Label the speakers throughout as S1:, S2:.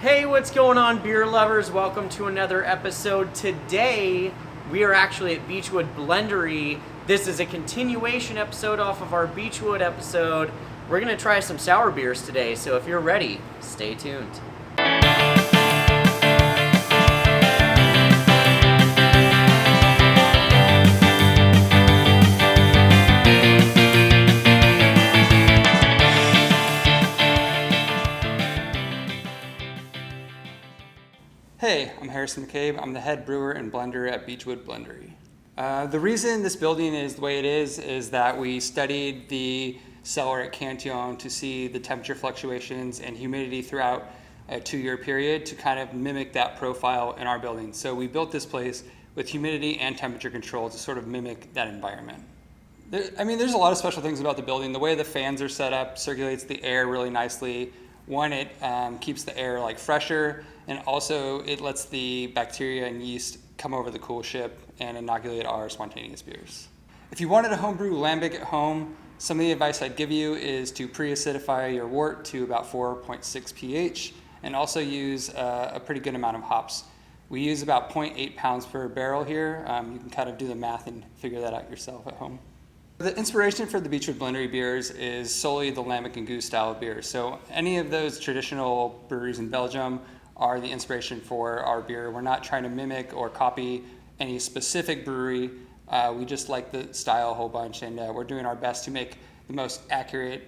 S1: Hey, what's going on, beer lovers? Welcome to another episode. Today, we are actually at Beachwood Blendery. This is a continuation episode off of our Beachwood episode. We're going to try some sour beers today, so if you're ready, stay tuned.
S2: Hey, I'm Harrison McCabe. I'm the head brewer and blender at Beachwood Brewery. The reason this building is the way it is that we studied the cellar at Cantillon to see the temperature fluctuations and humidity throughout a 2-year period to kind of mimic that profile in our building. So we built this place with humidity and temperature control to sort of mimic that environment. There's a lot of special things about the building. The way the fans are set up circulates the air really nicely. One, it keeps the air fresher, and also it lets the bacteria and yeast come over the cool ship and inoculate our spontaneous beers. If you wanted to homebrew Lambic at home, some of the advice I'd give you is to pre-acidify your wort to about 4.6 pH and also use a pretty good amount of hops. We use about 0.8 pounds per barrel here. You can kind of do the math and figure that out yourself at home. The inspiration for the Beachwood Blendery beers is solely the Lambic and Goose style of beers. So any of those traditional breweries in Belgium are the inspiration for our beer. We're not trying to mimic or copy any specific brewery. We just like the style a whole bunch, and we're doing our best to make the most accurate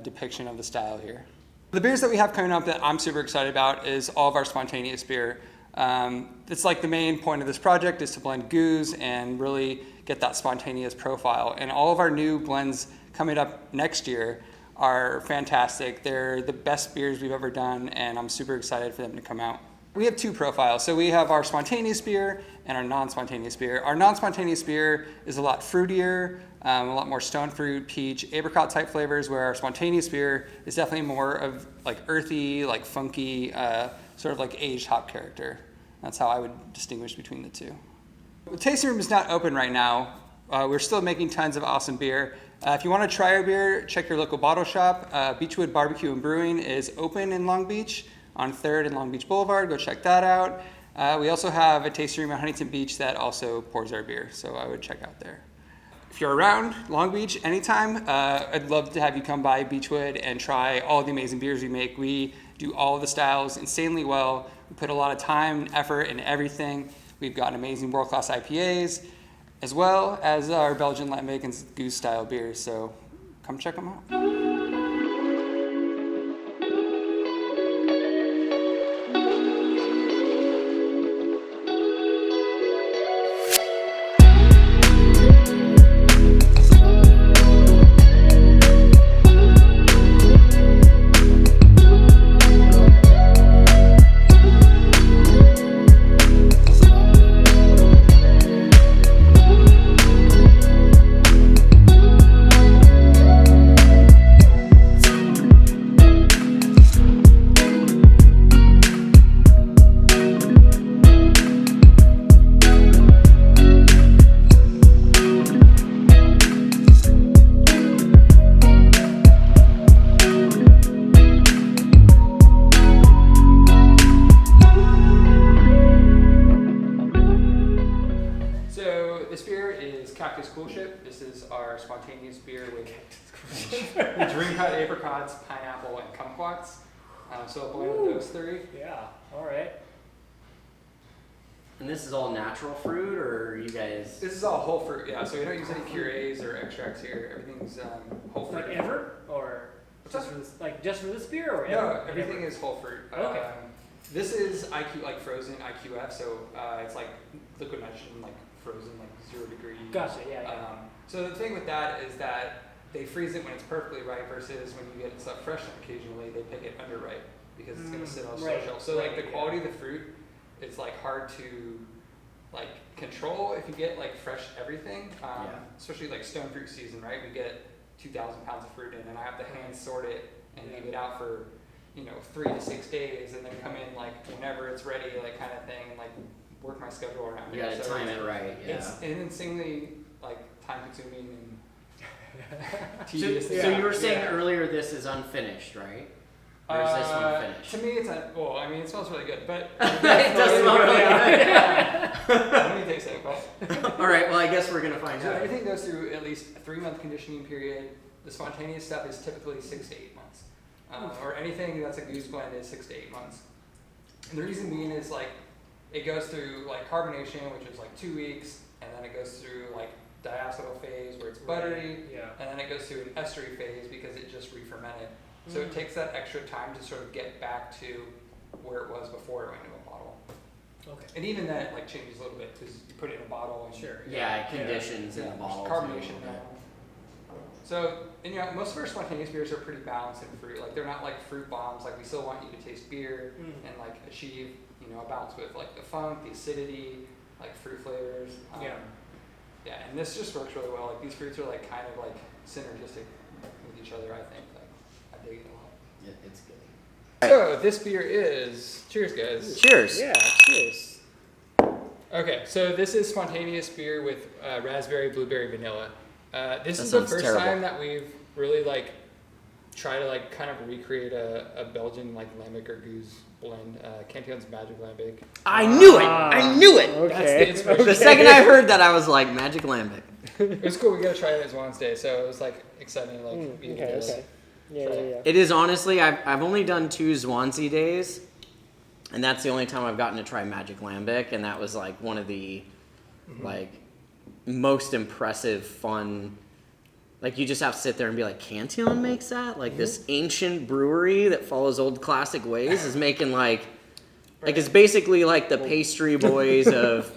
S2: depiction of the style here. The beers that we have coming up that I'm super excited about is all of our spontaneous beer. It's like the main point of this project is to blend goose and really get that spontaneous profile. And all of our new blends coming up next year are fantastic. They're the best beers we've ever done, and I'm super excited for them to come out. We have two profiles. So we have our spontaneous beer and our non-spontaneous beer. Our non-spontaneous beer is a lot fruitier, a lot more stone fruit, peach, apricot type flavors, where our spontaneous beer is definitely more of earthy, funky, sort of aged hop character. That's how I would distinguish between the two. The tasting room is not open right now. We're still making tons of awesome beer. If you want to try our beer, check your local bottle shop. Beachwood Barbecue and Brewing is open in Long Beach on 3rd and Long Beach Boulevard. Go check that out. We also have a tasting room at Huntington Beach that also pours our beer, so I would check out there. If you're around Long Beach anytime, I'd love to have you come by Beachwood and try all the amazing beers we make. We do all of the styles insanely well. We put a lot of time and effort into everything. We've got amazing world-class IPAs, as well as our Belgian Lambic and Goose style beers, so come check them out. This is our spontaneous beer with dream cut apricots, pineapple, and kumquats. So a blend of those three.
S3: Yeah, all right.
S1: And this is all natural fruit, or are you guys?
S2: This is all whole fruit, yeah. So we don't use any purees or extracts here. Everything's whole fruit.
S3: Ever, or just for this, just for this beer, or ever?
S2: No, everything is whole fruit.
S3: Okay.
S2: This is frozen IQF, so it's liquid nitrogen, frozen 0 degree.
S3: Gotcha. Yeah.
S2: So the thing with that is that they freeze it when it's perfectly ripe versus when you get stuff fresh occasionally, they pick it underripe because it's going to sit on a slow shelf. So the quality of the fruit, it's hard to control if you get fresh everything. Especially stone fruit season, right? We get 2,000 pounds of fruit in, and I have to hand sort it and leave it out for 3 to 6 days, and then come in whenever it's ready, kind of thing, and work my schedule around it.
S1: You gotta time it right. Yeah.
S2: It's insanely time consuming and
S1: So you were saying earlier this is unfinished, right? Or is this one finished?
S2: To me, it's well, I mean, it smells really good, but
S1: It does smell really good.
S2: Let me taste it. But
S1: All right, well, I guess we're going to find
S2: so
S1: out.
S2: everything goes through at least a 3-month conditioning period. The spontaneous stuff is typically 6 to 8 months, or anything that's a goose blend is 6 to 8 months. And the reason being is like it goes through like carbonation, which is like 2 weeks, and then it goes through like diacetyl phase where it's buttery,
S3: Yeah.
S2: and then it goes through an estery phase because it just re-fermented. So it takes that extra time to sort of get back to where it was before it went into a bottle.
S3: Okay.
S2: And even then, it like changes a little bit because you put it in a bottle. And
S3: Sure.
S1: Yeah, it conditions in the
S2: there's
S1: bottle.
S2: carbonation now. So, and most of our spontaneous beers are pretty balanced in fruit. Like they're not like fruit bombs. Like we still want you to taste beer and like achieve, a balance with like the funk, the acidity, like fruit flavors. Yeah, and this just works really well. Like these fruits are like kind of like synergistic with each other. I think. Like I dig it a lot.
S1: Yeah, it's good.
S2: So this beer is. Cheers, guys.
S1: Cheers.
S3: Yeah, cheers.
S2: Okay, so this is spontaneous beer with raspberry, blueberry, vanilla. This
S1: That
S2: is the
S1: sounds
S2: first
S1: terrible.
S2: time that we've really like tried to like kind of recreate a Belgian like Lambic or goose blend. Cantillon's Magic Lambic.
S1: I knew it. I knew it.
S2: That's the
S3: Okay.
S2: inspiration.
S1: The second I heard that, I was like, Magic Lambic.
S2: It was cool. We got to try it as Wednesday, so it was like exciting. Like be able to
S3: Okay. Yeah.
S1: It is honestly, I've only done 2 Swansea days, and that's the only time I've gotten to try Magic Lambic, and that was like one of the like most impressive, fun. Like you just have to sit there and be like, Cantillon makes that? Like this ancient brewery that follows old classic ways is making like it's basically like the pastry boys of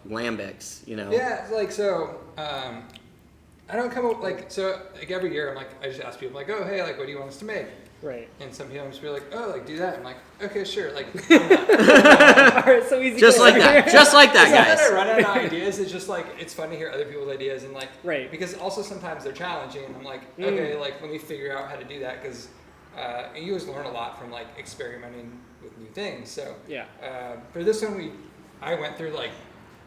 S1: Lambics,
S2: Yeah, it's like so. I don't come up like every year. I'm like I just ask people like, oh hey, like what do you want us to make?
S3: Right.
S2: And some people just be like, oh, like do that. I'm like, okay, sure. Like
S3: All right, so easy.
S1: Just like that. Just like that,
S2: sometimes
S1: guys.
S2: I run out of ideas. It's just like it's fun to hear other people's ideas and like
S3: Right.
S2: because also sometimes they're challenging. And I'm like, okay, like let me figure out how to do that because you always learn a lot from like experimenting with new things. So
S3: Yeah.
S2: for this one, I went through like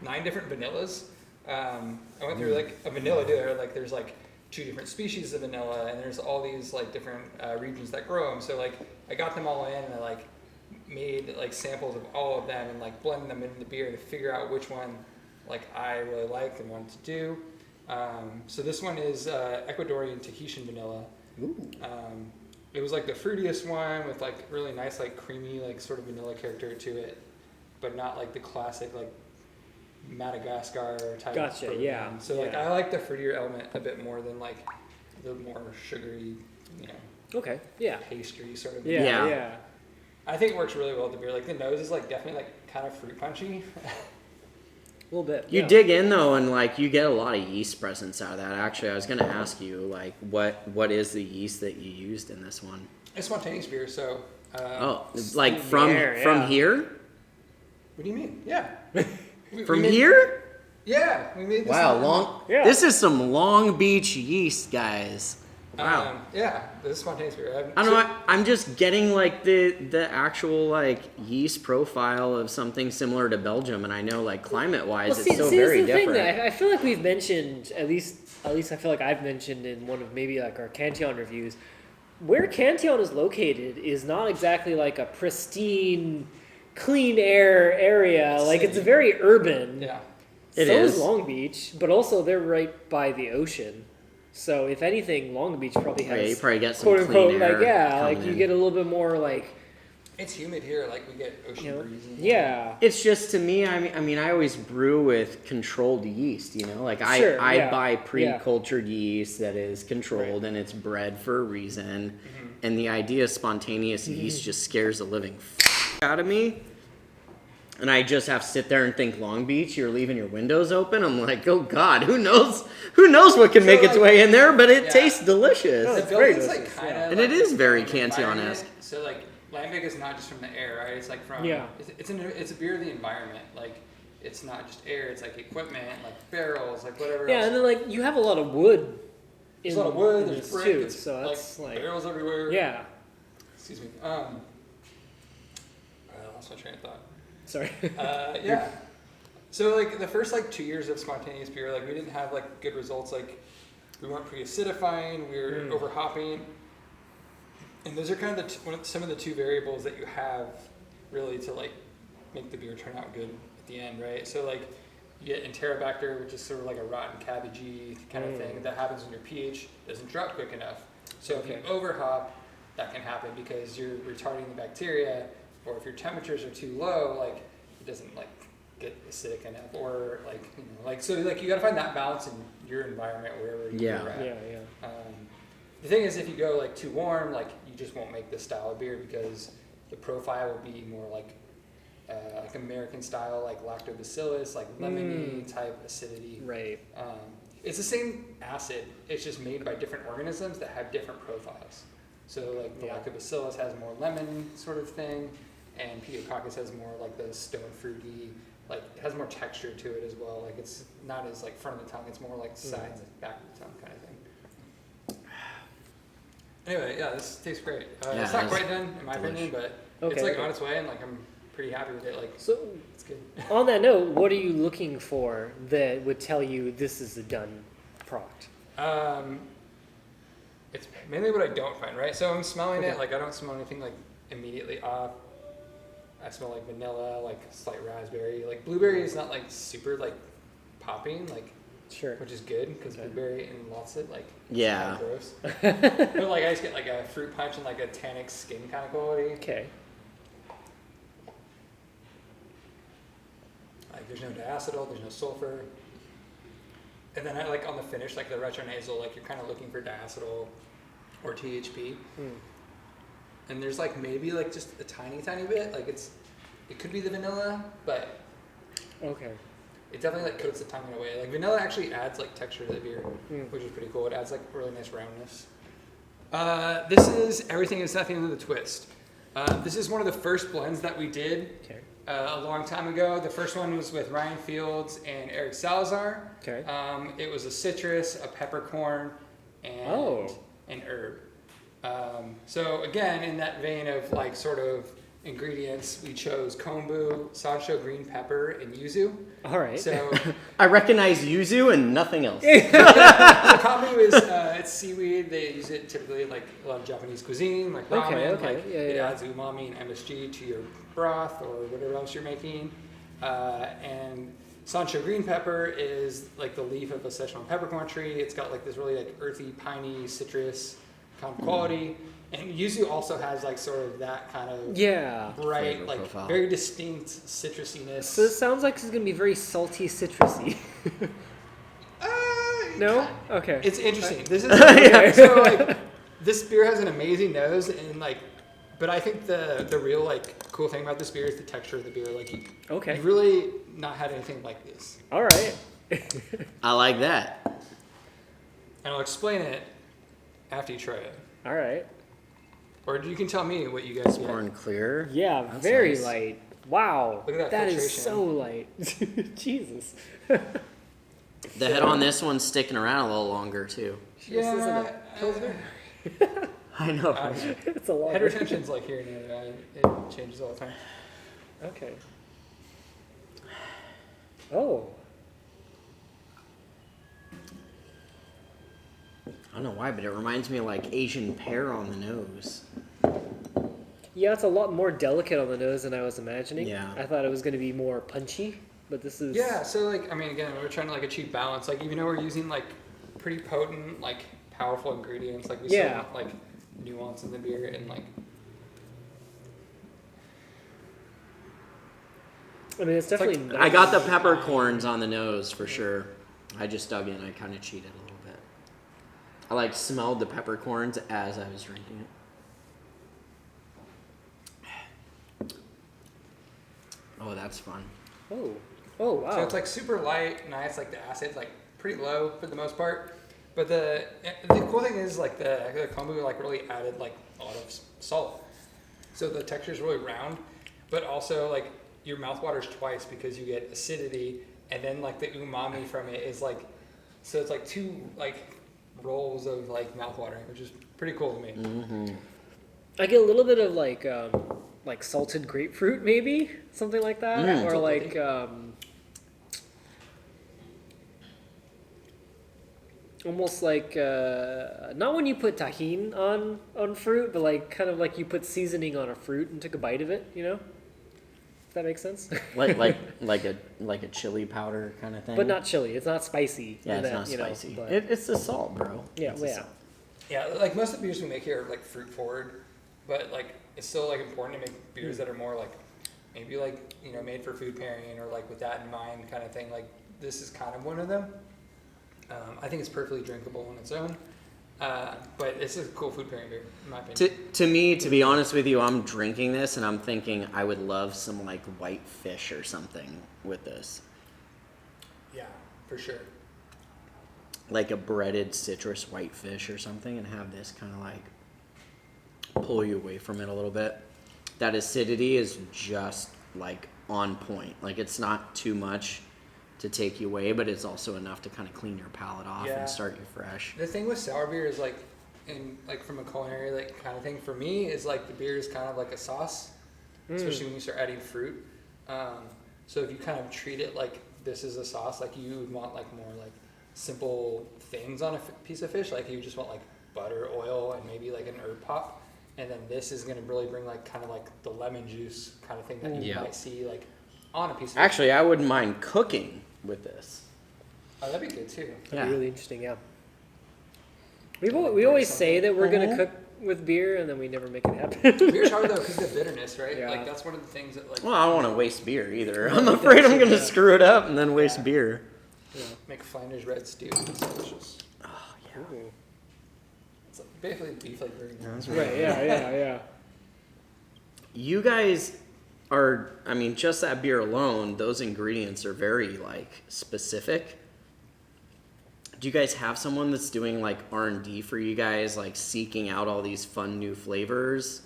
S2: 9 different vanillas. I went through like a vanilla dealer. Like there's like 2 different species of vanilla, and there's all these like different regions that grow them. So like I got them all in, and I like made like samples of all of them, and like blended them into the beer to figure out which one like I really liked and wanted to do. So this one is Ecuadorian Tahitian vanilla. It was like the fruitiest one with like really nice like creamy like sort of vanilla character to it, but not like the classic like Madagascar type.
S3: Gotcha,
S2: fruit
S3: yeah,
S2: one. So like
S3: yeah.
S2: I like the fruitier element a bit more than like the more sugary,
S3: Okay. Yeah.
S2: pastry sort of.
S3: Yeah.
S1: Yeah.
S3: Yeah.
S2: I think it works really well with the beer. Like the nose is like definitely like kind of fruit punchy.
S3: A little bit.
S1: You
S3: yeah.
S1: dig in though, and like you get a lot of yeast presence out of that. Actually, I was gonna ask you like what is the yeast that you used in this one?
S2: It's spontaneous beer, so.
S1: Like
S3: in
S1: from
S3: the air,
S1: from
S3: yeah.
S1: here?
S2: What do you mean? Yeah.
S1: From
S2: we made-
S1: here?
S2: Yeah, we made this.
S1: Wow,
S2: in-
S1: long.
S3: Yeah.
S1: This is some Long Beach yeast, guys. Wow.
S2: Yeah, this is spontaneous beer.
S1: I don't know. I'm just getting like the actual like yeast profile of something similar to Belgium, and I know like climate wise, it's so very
S3: that's the
S1: different.
S3: thing that I feel like we've mentioned at least I feel like I've mentioned in one of maybe like our Cantillon reviews, where Cantillon is located is not exactly like a pristine, clean air area. Like it's very urban.
S2: Yeah.
S1: It
S3: so
S1: is.
S3: is Long Beach, but also they're right by the ocean. So if anything, Long Beach probably has
S1: Yeah, you probably get some
S3: quote unquote
S1: clean air
S3: like yeah,
S1: coming
S3: like you
S1: in.
S3: get a little bit more like
S2: It's humid here, like we get ocean
S3: you know
S2: breeze. And
S3: yeah.
S1: It's just to me. I mean, I always brew with controlled yeast. Like
S3: Sure,
S1: I
S3: yeah,
S1: buy pre-cultured yeast that is controlled and it's bred for a reason. And the idea of spontaneous yeast just scares the living out of me. And I just have to sit there and think Long Beach, you're leaving your windows open. I'm like, oh God, who knows what can make its way in there? But it
S2: Yeah.
S1: tastes delicious.
S3: No,
S2: The
S3: it's very
S2: building's like
S3: delicious,
S2: kind
S3: yeah.
S2: of.
S1: And it is very Cantillon-esque.
S2: So like Lambic is not just from the air, right? It's like from.
S3: Yeah.
S2: It's a beer of the environment. Like it's not just air. It's like equipment, like barrels, like whatever.
S3: Yeah,
S2: else.
S3: and then like you have a lot of wood.
S2: There's a lot of wood.
S3: in
S2: There's
S3: this
S2: brick.
S3: too,
S2: It's
S3: so that's like
S2: barrels everywhere.
S3: yeah.
S2: Excuse me. I lost my train of thought.
S3: Sorry.
S2: Yeah. So like the first like 2 years of spontaneous beer, like we didn't have like good results. Like we weren't pre-acidifying. We were over hopping. And those are kind of some of the two variables that you have really to like make the beer turn out good at the end, right? So like you get Enterobacter, which is sort of like a rotten cabbagey kind of thing that happens when your pH doesn't drop quick enough. So if you overhop, that can happen because you're retarding the bacteria, or if your temperatures are too low, like it doesn't like get acidic enough, or like so like you got to find that balance in your environment wherever you're at.
S3: Yeah.
S2: The thing is, if you go like too warm, like you just won't make this style of beer because the profile will be more like American style, like lactobacillus, like lemony type acidity.
S3: Right.
S2: It's the same acid. It's just made by different organisms that have different profiles. So like the lactobacillus has more lemon sort of thing, and Pediococcus has more like the stone fruity. Like it has more texture to it as well. Like it's not as like front of the tongue. It's more like sides and back of the tongue kind of thing. Anyway, yeah, this tastes great. It's not quite done in my opinion, but it's like on its way, and like I'm pretty happy with it. Like
S3: so,
S2: it's good.
S3: On that note, what are you looking for that would tell you this is a done product?
S2: It's mainly what I don't find, right? So I'm smelling it. Like I don't smell anything like immediately off. I smell like vanilla, like slight raspberry. Like blueberry is not like super like popping, like which is good because blueberry and lots of like
S1: yeah,
S2: kind of gross. But like I just get like a fruit punch and like a tannic skin kind of quality.
S3: Okay.
S2: Like there's no diacetyl, there's no sulfur. And then I like on the finish, like the retronasal, like you're kind of looking for diacetyl or THP. And there's like maybe like just a tiny bit, like it could be the vanilla, but it definitely like coats the tongue in a way. Like vanilla actually adds like texture to the beer, which is pretty cool. It adds like really nice roundness. This is Everything Is Nothing with a Twist. This is one of the first blends that we did a long time ago. The first one was with Ryan Fields and Eric Salazar. It was a citrus, a peppercorn, and an herb. So again, in that vein of like sort of ingredients, we chose kombu, sansho green pepper, and yuzu.
S3: All right.
S2: So
S1: I recognize yuzu and nothing else.
S2: so kombu is it's seaweed. They use it typically in like a lot of Japanese cuisine, like ramen. Like it adds umami and MSG to your broth or whatever else you're making. And sansho green pepper is like the leaf of a Szechuan peppercorn tree. It's got like this really like earthy, piney, citrus kind of quality. And yuzu also has like sort of that kind of bright,
S1: flavor
S2: like
S1: profile.
S2: very distinct citrusiness.
S3: So this sounds like it's going to be very salty, citrusy. No? Okay.
S2: It's interesting. This is so like this beer has an amazing nose and like, but I think the real like cool thing about this beer is the texture of the beer. Like you've really not had anything like this.
S3: All right.
S1: I like that.
S2: And I'll explain it after you try it.
S3: All right.
S2: Or you can tell me what you guys get.
S1: Corn clear.
S3: Yeah,
S1: That's
S3: very
S1: nice.
S3: light. Wow.
S2: Look at that
S3: That
S2: filtration.
S3: is so light. Jesus.
S1: The head on this one's sticking around a little longer too.
S3: This isn't a Pilsner?
S1: I know.
S3: It's a lot.
S2: Head retention's like here and there. It changes all the time.
S3: Okay. Oh.
S1: I don't know why, but it reminds me of like Asian pear on the nose.
S3: Yeah, it's a lot more delicate on the nose than I was imagining.
S1: Yeah.
S3: I thought it was going to be more punchy, but this is...
S2: Yeah, so like, I mean, again, we're trying to like achieve balance. Like, even though we're using like pretty potent, like powerful ingredients, like we still want like nuance in the beer and like...
S3: I mean, it's definitely
S2: like-
S3: nice.
S1: I got the peppercorns on the nose for sure. I just dug in. I kind of cheated a little bit. I like smelled the peppercorns as I was drinking it. Oh, that's fun.
S3: Oh, wow.
S2: So it's like super light, nice, like the acid's like pretty low for the most part. But the cool thing is like the kombu like really added like a lot of salt. So the texture is really round, but also like your mouth waters twice because you get acidity and then like the umami from it is like, so it's like two like rolls of like mouth watering, which is pretty cool to me.
S1: Mm-hmm.
S3: I get a little bit of like salted grapefruit, maybe something like that, or like almost like not when you put tahini on fruit, but like kind of like you put seasoning on a fruit and took a bite of it. You know, if that makes sense.
S4: like a chili powder kind of thing.
S3: But not chili. It's not spicy.
S4: Yeah,
S3: in
S4: it's
S3: that,
S4: not
S3: you know,
S4: spicy.
S3: but-
S4: It's the salt, bro.
S3: yeah,
S4: It's the
S3: yeah.
S4: salt.
S2: Yeah, like most of the beers we make here are like fruit forward, but like it's still like important to make beers that are more like maybe like, you know, made for food pairing or like with that in mind kind of thing. Like this is kind of one of them. I think it's perfectly drinkable on its own, but it's a cool food pairing beer in my opinion.
S4: To me, to be honest with you, I'm drinking this and I'm thinking I would love some like white fish or something with this.
S2: Yeah, for sure.
S4: Like a breaded citrus white fish or something, and have this kind of like pull you away from it a little bit. That acidity is just like on point. Like it's not too much to take you away, but it's also enough to kind of clean your palate off
S2: Yeah.
S4: and start you fresh.
S2: The thing with sour beer is like, in like from a culinary like kind of thing for me is like the beer is kind of like a sauce, especially when you start adding fruit. So if you kind of treat it like this is a sauce, like you would want like more like simple things on a piece of fish, like you just want like butter, oil, and maybe like an herb pop, and then this is going to really bring like kind of like the lemon juice kind of thing that you
S4: Yeah.
S2: might see like on a piece of
S4: Actually, I wouldn't mind cooking with this.
S2: Oh, that'd be good too.
S3: That'd
S4: Yeah.
S3: be really interesting. Yeah. We always say that we're gonna
S4: Mhm.
S3: cook with beer, and then we never make it happen.
S2: Beer's hard though because of the bitterness, right?
S3: Yeah.
S2: Like that's one of the things that like
S4: Well, I don't want to waste beer either. I'm afraid I'm going to screw it up and then waste
S2: Yeah.
S4: beer.
S3: Yeah.
S2: make Flanders red stew. It's delicious.
S4: Oh, yeah.
S3: Ooh.
S2: It's like basically beef like burger.
S4: That's
S3: Right. Yeah.
S4: You guys are, I mean, just that beer alone, those ingredients are very, like, specific. Do you guys have someone that's doing, like, R&D for you guys, like, seeking out all these fun new flavors?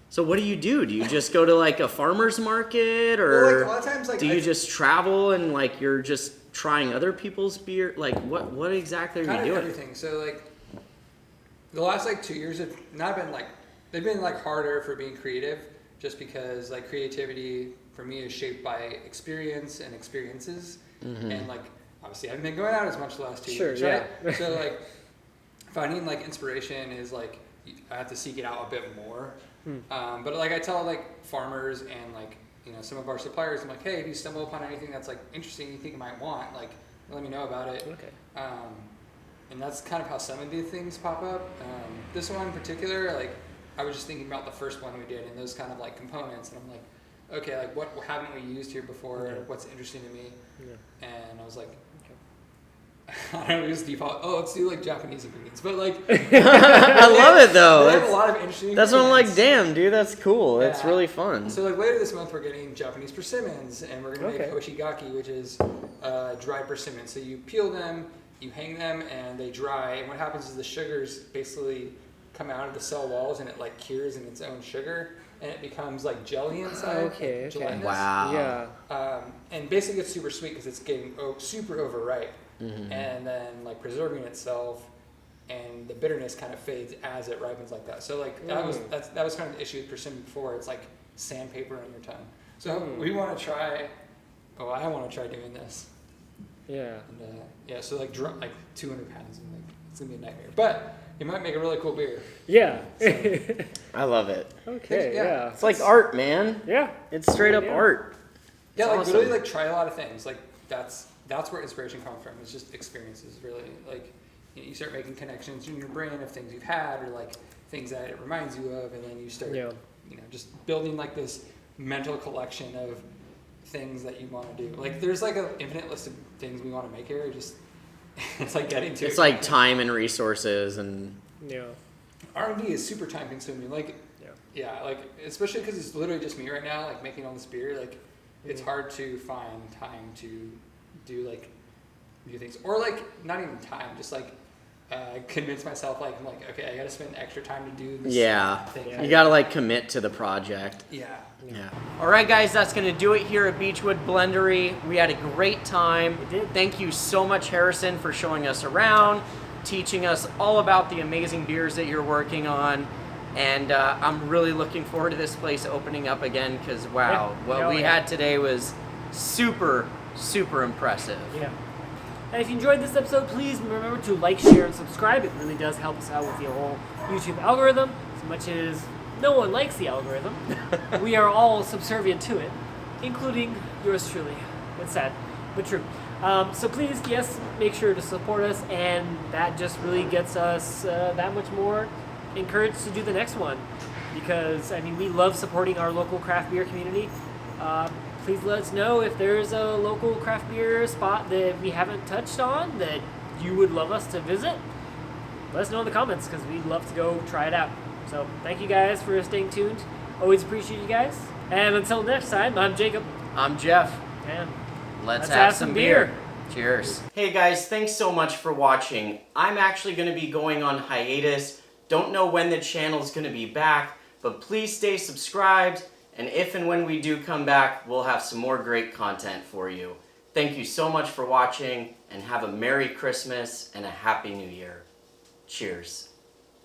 S4: So what do? Do you just go to, like, a farmer's market, or
S2: Well, like, a lot of times, like,
S4: do you just travel and, like, you're just trying other people's beer? Like, what exactly are
S2: kind
S4: you
S2: of
S4: doing?
S2: everything. So like the last like 2 years have not been like they've been like harder for being creative, just because like creativity for me is shaped by experience and experiences, and like obviously I haven't been going out as much the last 2 years,
S3: Sure,
S2: right? So like finding like inspiration is like I have to seek it out a bit more. But like I tell like farmers and like, you know, some of our suppliers, I'm like, hey, if you stumble upon anything that's like interesting you think you might want, like let me know about it.
S3: Okay.
S2: And that's kind of how some of the things pop up. This one in particular, like I was just thinking about the first one we did and those kind of like components, and I'm like, okay, like what haven't we used here before?
S3: Yeah.
S2: What's interesting to me?
S3: Yeah.
S2: And I was like, I don't know, just default. Oh, let's do like Japanese ingredients, but like
S4: I love it, though.
S2: they have a
S4: It's-
S2: lot of interesting.
S4: That's what I'm like,
S2: ingredients.
S4: damn, dude, that's cool. It's
S2: Yeah.
S4: really fun.
S2: So like later this month we're getting Japanese persimmons, and we're gonna
S3: Okay.
S2: make hoshigaki, which is dried persimmons. So you peel them, you hang them, and they dry. And what happens is the sugars basically come out of the cell walls, and it like cures in its own sugar, and it becomes like jelly inside.
S3: Okay,
S2: like
S3: okay.
S2: gelatinous.
S4: Wow.
S3: Yeah.
S2: And basically it's super sweet because it's getting super overripe,
S4: Mm-hmm.
S2: and then like preserving itself, and the bitterness kind of fades as it ripens like that. So like that was kind of the issue with persimmon before. It's like sandpaper on your tongue. So we want to try. Oh, I want to try doing this.
S3: Yeah.
S2: And, yeah. So like like 200 pounds. And, like, it's gonna be a nightmare, but it might make a really cool beer.
S3: Yeah.
S4: I love it.
S3: Okay.
S2: Yeah.
S3: Yeah.
S4: It's like art, man.
S3: Yeah.
S4: It's straight up
S3: Yeah.
S4: art.
S2: Yeah,
S4: It's
S2: like
S4: awesome.
S2: literally like try a lot of things. Like that's where inspiration comes from. It's just experiences, really. Like you start making connections in your brain of things you've had, or like things that it reminds you of, and then you start,
S3: Yeah.
S2: you know, just building like this mental collection of things that you want to do. Like there's like an infinite list of things we want to make here. Just it's like getting to.
S4: It's like time and resources and
S3: Yeah.
S2: R&D is super time consuming. Like yeah, like especially because it's literally just me right now, like making all this beer. Like it's hard to find time to do like new things, or like not even time, just like convince myself like I'm like, okay, I got to spend extra time to do this.
S4: yeah.
S2: thing.
S4: You gotta like commit to the project.
S2: Yeah.
S4: Yeah.
S1: All right, guys, that's going to do it here at Beachwood Blendery. We had a great time.
S3: We did.
S1: Thank you so much, Harrison, for showing us around, teaching us all about the amazing beers that you're working on. And I'm really looking forward to this place opening up again because, wow,
S3: Yeah.
S1: what
S3: Oh,
S1: we
S3: yeah.
S1: had today was super, super impressive.
S3: Yeah. And if you enjoyed this episode, please remember to like, share, and subscribe. It really does help us out with the whole YouTube algorithm, as much as no one likes the algorithm. We are all subservient to it, including yours truly. It's sad, but true. So please, yes, make sure to support us, and that just really gets us that much more encouraged to do the next one. Because, I mean, we love supporting our local craft beer community. Please let us know if there's a local craft beer spot that we haven't touched on that you would love us to visit. Let us know in the comments, because we'd love to go try it out. So thank you guys for staying tuned. Always appreciate you guys. And until next time, I'm Jacob.
S1: I'm Jeff.
S3: And
S1: Let's have some beer. Cheers. Hey guys, thanks so much for watching. I'm actually going to be going on hiatus. Don't know when the channel's going to be back, but please stay subscribed. And if and when we do come back, we'll have some more great content for you. Thank you so much for watching, and have a Merry Christmas and a Happy New Year. Cheers.